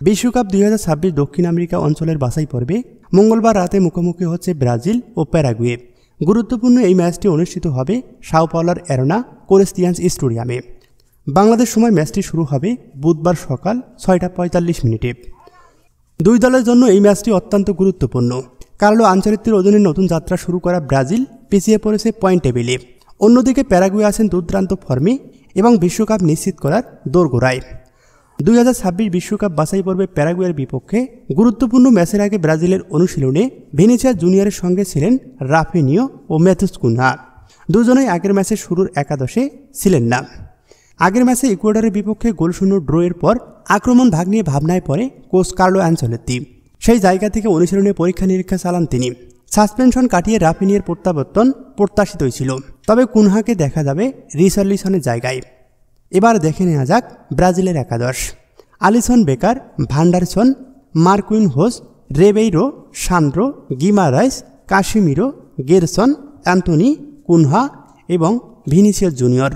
বিশ্বকাপ 2026 দক্ষিণ আমেরিকা অঞ্চলের বাছাই পর্বে মঙ্গলবার রাতে মুখোমুখি হচ্ছে ব্রাজিল ও প্যারাগুয়ে। গুরুত্বপূর্ণ এই ম্যাচটি অনুষ্ঠিত হবে সাও পাওলোর অ্যারেনা কোরেস্তিয়ান্স স্টেডিয়ামে। বাংলাদেশ সময় ম্যাচটি শুরু হবে বুধবার সকাল 6টা 45 দুই দলের জন্য এই ম্যাচটি অত্যন্ত গুরুত্বপূর্ণ। কার্লো আনচেলত্তির অধীনে নতুন যাত্রা শুরু করা ব্রাজিল পিছিয়ে পড়েছে পয়েন্ট টেবিলে। অন্যদিকে প্যারাগুয়ে আছেন দুর্দান্ত ফর্মে এবং বিশ্বকাপ নিশ্চিত করার দোরগোড়ায়। 2026 বিশ্বকাপ বাছাই পর্বে প্যারাগুয়ের বিপক্ষে গুরুত্বপূর্ণ ম্যাচের আগে ব্রাজিলের অনুশীলনে ভিনিসিয়াস জুনিয়রের সঙ্গে ছিলেন রাফিনিও ও ম্যাথুস কুনহা। দুজনেই আগের ম্যাচের শুরুর একাদশে ছিলেন না। আগের ম্যাচে ইকুয়েডরের বিপক্ষে গোলশূন্য ড্রয়ের পর আক্রমণ ভাগ নিয়ে ভাবনায় পড়ে কোচ কার্লো আনচেলত্তি। সেই জায়গা থেকে অনুশীলনে পরীক্ষা নিরীক্ষা চালান তিনি। সাসপেনশন কাটিয়ে রাফিনিয়ার প্রত্যাবর্তন প্রত্যাশিতই ছিল, তবে কুনহাকে দেখা যাবে রিচার্লিসনের জায়গায়। এবার দেখে নেওয়া যাক ব্রাজিলের একাদশ। Alisson Becker, Vanderson, Marquinhos, Ribeiro, Sandro, Guimaraes, Casemiro, Gerson, Antony, Cunha এবং ভিনিসিয়াস জুনিয়র।